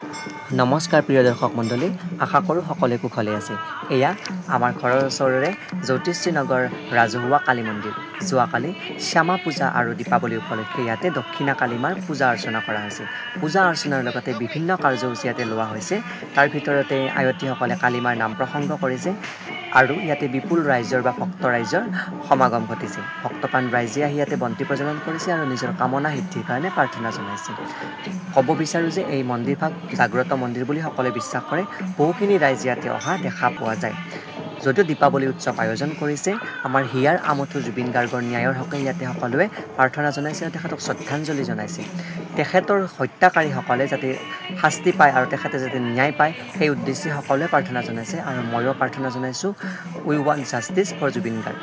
নমস্কাৰ প্ৰিয় দৰ্শক মণ্ডলী, আশা কৰোঁ সকলোৱে কুশলে আছে। এয়া আমাৰ ঘৰৰ ওচৰৰে জ্যোতিষী নগৰ ৰাজহুৱা কালী মন্দিৰ। যোৱাকালি শ্যামা পূজা আৰু দীপাৱলী উপলক্ষে ইয়াতে দক্ষিণা কালী মাৰ পূজা অৰ্চনা কৰা হৈছে। পূজা অৰ্চনাৰ লগতে বিভিন্ন কাৰ্যসূচী ইয়াতে লোৱা হৈছে। তাৰ ভিতৰতে আয়তীসকলে কালী মাৰ নাম প্ৰসংগ কৰিছে আৰু ইয়াতে বিপুল ৰাইজৰ বা ভক্ত ৰাইজৰ সমাগম ঘটিছে। ভক্তপ্ৰাণ ৰাইজে আহি ইয়াতে বন্তি প্ৰজ্বলন কৰিছে আৰু নিজৰ কামনা সিদ্ধিৰ কাৰণে প্ৰাৰ্থনা জনাইছে। ক'ব বিচাৰোঁ যে এই মন্দিৰভাগ জাগ্ৰত মন্দিৰ বুলি সকলোৱে বিশ্বাস কৰে। বহুখিনি ৰাইজ ইয়াতে অহা দেখা পোৱা যায়। যদিও দীপাৱলী উৎসৱ আয়োজন কৰিছে, আমাৰ হিয়াৰ আমঠু জুবিন গাৰ্গৰ ন্যায়ৰ হকে ইয়াতে সকলোৱে প্ৰাৰ্থনা জনাইছে আৰু তেখেতক শ্ৰদ্ধাঞ্জলি জনাইছে। তেখেতৰ হত্যাকাৰীসকলে যাতে শাস্তি পায় আৰু তেখেতে যাতে ন্যায় পায়, সেই উদ্দেশ্যে সকলোৱে প্ৰাৰ্থনা জনাইছে আৰু ময়ো প্ৰাৰ্থনা জনাইছোঁ, we want justice for Zubeen Garg.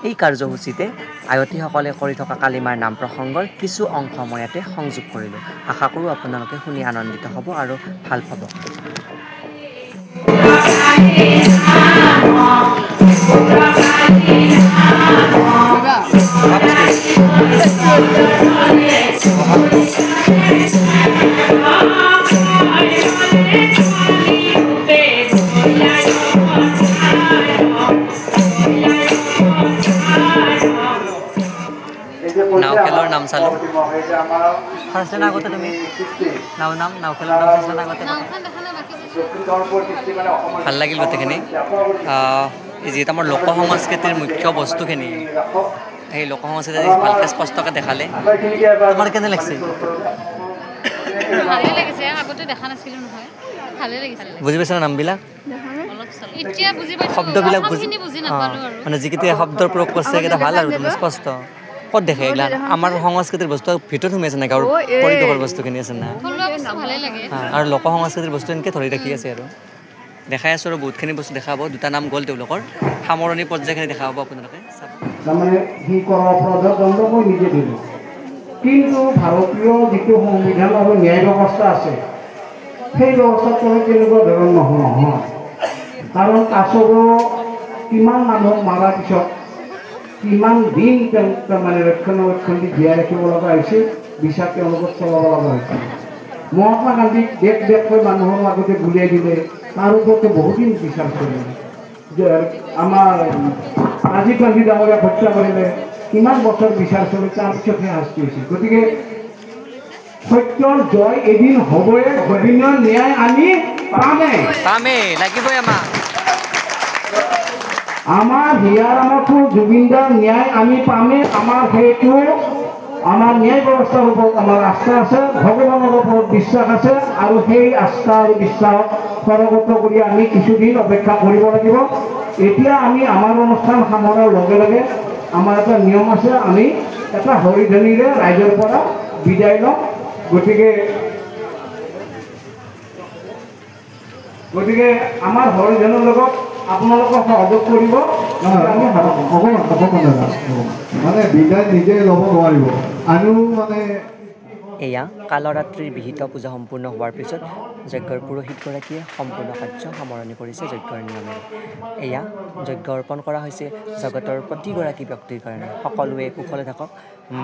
এই কাৰ্যসূচীতে আয়তীসকলে কৰি থকা কালীমাৰ নাম প্ৰসংগৰ কিছু অংশ মই ইয়াতে সংযোগ কৰিলোঁ। আশা কৰোঁ আপোনালোকে শুনি আনন্দিত হ'ব আৰু ভাল পাব। নাও খেলৰ নাম চালোঁ। ফাৰ্ষ্ট আগতে তুমি নাও খেলৰ নাম চাইছিলা আগতে? ভাল লাগিল গোটেইখিনি। যিহেতু আমাৰ লোক সংস্কৃতিৰ মুখ্য বস্তুখিনি, সেই লোক সংস্কৃতি ভালকৈ স্পষ্টকৈ দেখালে। তোমাৰ কেনে লাগিছে? ভালে লাগিছে, আগতে দেখা নাছিলোঁ নহয়, ভালে লাগিছে। বুজি পাইছা নামবিলাক? এতিয়া বুজি পাইছোঁ, শব্দবিলাক বুজি নাপালোঁ আৰু মানে যিকেইটা শব্দৰ প্ৰয়োগ কৰিছে সেইকেইটা ভাল আৰু তুমি স্পষ্ট। ক'ত দেখে এইগিলা? আমাৰ সংস্কৃতিৰ বস্তু ভিতৰত সোমাই আছে না, গাঁৱৰ পৰিৱেশৰ বস্তুখিনি আছে না, ভালে লাগে। আৰু লোক সংস্কৃতিৰ বস্তু এনেকৈ ধৰি ৰাখি আছে আৰু দেখাই আছোঁ আৰু বহুতখিনি বস্তু দেখা পাব। দুটা নাম গ'ল তেওঁলোকৰ, সামৰণি পৰ্যায়খিনি দেখা পাব আপোনালোকে। তাৰমানে সি কৰা অপৰাধৰ দণ্ড মই নিজে দিলোঁ, কিন্তু ভাৰতীয় যিটো সংবিধান আৰু ন্যায় ব্যৱস্থা আছে, সেই ব্যৱস্থাটো তেনেকুৱা ধৰণৰ নহয়। কাৰণ কাছৰো কিমান মানুহক মৰাৰ পিছত কিমান দিন তাৰমানে ৰক্ষণাবেক্ষণ দি জীয়াই ৰাখিব লগা হৈছে, বিচাৰ তেওঁলোকক চলাব লগা হৈছে। মহাত্মা গান্ধীক দেশকৈ মানুহৰ আগতে গুলিয়াই দিলে, তাৰ ওপৰতে বহুদিন বিচাৰ চলিলে। আমাৰ ৰাজীৱ গান্ধী ডাঙৰীয়াক হত্যা কৰিলে, কিমান বছৰ বিচাৰ চলে, তাৰপিছতহে শাস্তি হৈছে। গতিকে সত্যৰ জয় এদিন হ'বই, বিভিন্ন ন্যায় আমি পামেই লাগিবই। আমাৰ হিয়াৰ আমঠু জুবিনদাৰ ন্যায় আমি পামেই। আমাৰ সেইটো আমাৰ ন্যায় ব্যৱস্থাৰ ওপৰত আমাৰ আস্থা আছে, ভগৱানৰ ওপৰত বিশ্বাস আছে, আৰু সেই আস্থা আৰু বিশ্বাস সৰগত কৰি আমি কিছুদিন অপেক্ষা কৰিব লাগিব। এতিয়া আমি আমাৰ অনুষ্ঠান সামৰাৰ লগে লগে আমাৰ এটা নিয়ম আছে, আমি এটা হৰিধ্বনিৰে ৰাইজৰ পৰা বিদায় লওঁ। গতিকে আমাৰ হৰিধনৰ লগত আপোনালোকক সহযোগ কৰিব। মানে বিদায় নিজে ল'ব নোৱাৰিব, আমিও মানে। এয়া কালৰাত্ৰিৰ বিহিত পূজা সম্পূৰ্ণ হোৱাৰ পিছত যজ্ঞৰ পুৰোহিতগৰাকীয়ে সম্পূৰ্ণ কাৰ্য সামৰণি কৰিছে যজ্ঞৰ নিয়মেৰে। এয়া যজ্ঞ অৰ্পণ কৰা হৈছে জগতৰ প্ৰতিগৰাকী ব্যক্তিৰ কাৰণে। সকলোৱে কুশলে থাকক।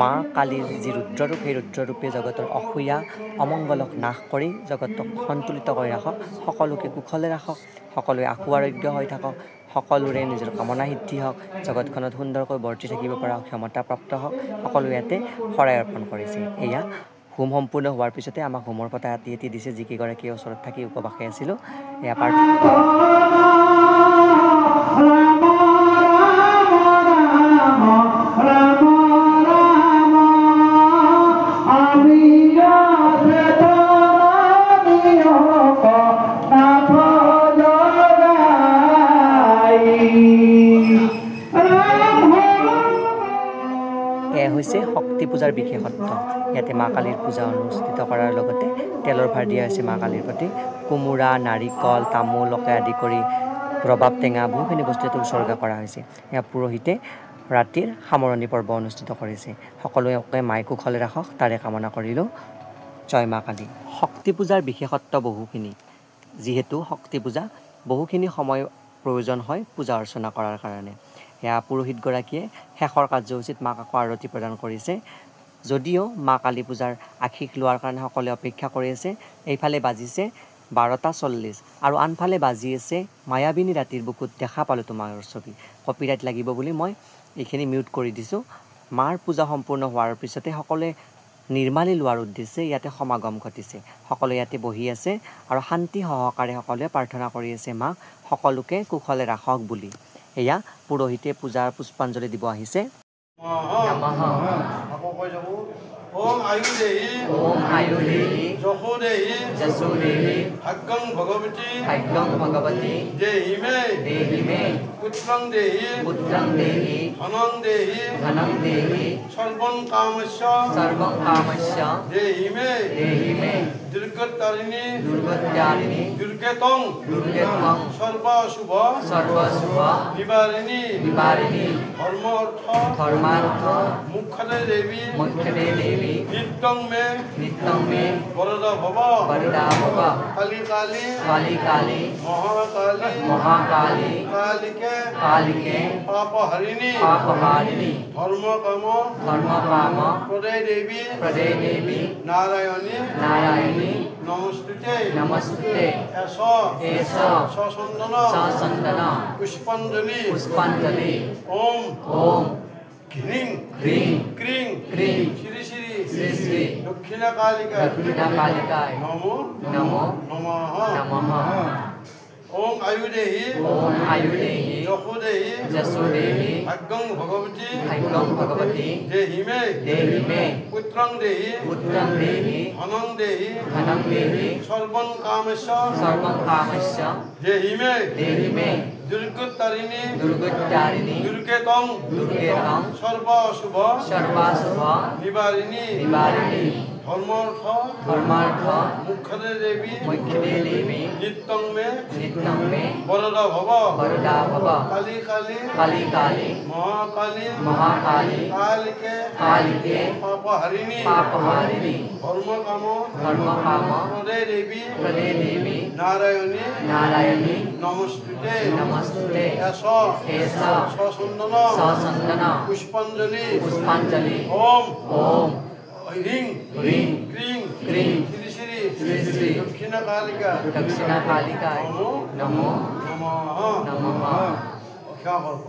মা কালীৰ যি ৰুদ্ৰৰূপ, সেই ৰুদ্ৰৰূপে জগতৰ অসূয়া অমংগলক নাশ কৰি জগতক সন্তুলিত কৰি ৰাখক। সকলোকে কুশলে ৰাখক, সকলোৱে আশু আৰোগ্য হৈ থাকক, সকলোৰে নিজৰ কামনা সিদ্ধি হওক, জগতখনত সুন্দৰকৈ বৰ্তি থাকিব পৰা ক্ষমতা প্ৰাপ্ত হওক। সকলোৱে ইয়াতে শৰাই অৰ্পণ কৰিছে। এয়া হোম সম্পূৰ্ণ হোৱাৰ পিছতে আমাক হোমৰ পতা এটি দিছে, যিকেইগৰাকীয়ে ওচৰত থাকি উপবাসে আছিলোঁ। এয়া হৈছে শক্তি পূজাৰ বিশেষত্ব। ইয়াতে মা কালীৰ পূজা অনুষ্ঠিত কৰাৰ লগতে তেলৰ ভাৰ দিয়া হৈছে মা কালীৰ প্ৰতি। কোমোৰা, নাৰিকল, তামোলকে আদি কৰি ৰবাব টেঙা বহুখিনি বস্তু ইয়াতে উৎসৰ্গা কৰা হৈছে। এয়া পুৰোহিতে ৰাতিৰ সামৰণি পৰ্ব অনুষ্ঠিত কৰিছে। সকলোকে মায়ে কুশলে ৰাখক, তাৰে কামনা কৰিলোঁ। জয় মা কালী। শক্তি পূজাৰ বিশেষত্ব বহুখিনি। যিহেতু শক্তি পূজা বহুখিনি সময় প্ৰয়োজন হয় পূজা অৰ্চনা কৰাৰ কাৰণে। এয়া পুৰোহিতগৰাকীয়ে শেষৰ কাৰ্যসূচীত মাক আকৌ আৰতি প্ৰদান কৰিছে। যদিও মা কালী পূজাৰ আশীষ লোৱাৰ কাৰণে সকলোৱে অপেক্ষা কৰি আছে। এইফালে বাজিছে 12:40 আৰু আনফালে বাজি আছে মায়াবিনী ৰাতিৰ বুকুত দেখা পালোঁ তোমাৰ ছবি। কপিৰাইট লাগিব বুলি মই এইখিনি মিউট কৰি দিছোঁ। মাৰ পূজা সম্পূৰ্ণ হোৱাৰ পিছতে সকলোৱে নিৰ্মালি লোৱাৰ উদ্দেশ্যে ইয়াতে সমাগম ঘটিছে। সকলোৱে ইয়াতে বহি আছে আৰু শান্তি সহকাৰে সকলোৱে প্ৰাৰ্থনা কৰি আছে মাক সকলোকে কুশলে ৰাখক বুলি। এয়া পুৰোহিতে পূজাৰ পুষ্পাঞ্জলি দিব আহিছে। ওম আয়ুদেহি ওম আয়ুদেহি যশোদেহি যশোদেহি ভাগ্যং ভগবতী ভাগ্যং ভগৱতী দেহি মে দেহি মে পুত্ৰং দেহি পুত্ৰং দেহি ধনং দেহি ধনং দেহি সৰ্বং কামস্য সৰ্বং কামস্য দেহি মে দেহি মে দুৰ্গতাৰিণী দুৰ্গত্যাৰিণী দুৰ্গেতং দুৰ্গেতং সৰ্বাশুভ সৰ্বশুভ নিবাৰিণী নিবাৰিণী ধৰ্ম অৰ্থ ধৰ্মাৰ্থ মুখ্যতে দেবী মুখ্যতে দেৱী নিত্যং মে নিত্যং মে বরদা ভব বরদা ভব কালী কালী কালী কালী মহাকালী মহাকালী কালিকে কালিকে পাপহারিণী পাপহাৰিণী ধৰ্ম কাম ধৰ্ম কাম প্ৰদয় দেবী প্ৰদে দেৱী নাৰায়ণী নাৰায়ণী নমস্তুতে নমস্তুতে এস এষ সচন্দন সচন্দন পুষ্পাঞ্জলি পুষ্পাঞ্জলি ওম ওম ঘ্রিং ক্রিং ক্রিং ক্রিং শ্রী শ্রী শ্রী শ্রী দক্ষিণা কালিকা দক্ষিণাকালিকায় নমো নমো নমঃ নমঃ ওম আয়ুদেহি ওম আয়ুদেহি যশোদেহি যশোদেহি ভাগ্যং ভগবতী ভাগ্যং ভগৱতী দেহি মে দেহি মে পুত্ৰং দেহি পুত্ৰং দেহি ধনং দেহি ধনং দেহি সৰ্বং কামস্য সৰ্বং কামস্য দেহি মে দেহি মে দুৰ্গতাৰিণী দুৰ্গত্যাৰিণী দুৰ্গেতং দুৰ্গেতং সৰ্বাশুভ সৰ্বাশুভ নিবাৰিণী নিবাৰিণী ধৰ্মাৰ্থ ধৰ্মাৰ্থ মুখ্যতে দেবী মুখ্যতে দেৱী নিত্যং মে নিত্যং মে বরদা ভব বরদা ভব কালী কালী কালী কালী মহাকালী মহাকালী কালিকে কালিকে পাপহারিণী পাপহাৰিণী ধৰ্ম কাম ধৰ্ম কাম প্ৰদয় দেবী প্ৰদে দেৱী নাৰায়ণী নাৰায়ণী নমস্তুতে নমস্তুতে এস এষ সচন্দন সচন্দন পুষ্পাঞ্জলি পুষ্পাঞ্জলি ওম ওম হ্রিং হ্রিং ক্রিং ক্রিং শ্রী শ্রী শ্রী শ্রী দক্ষিণা কালিকা দক্ষিণাকালিকায় নমো নমো নমঃ নমঃ ক্ষমা করো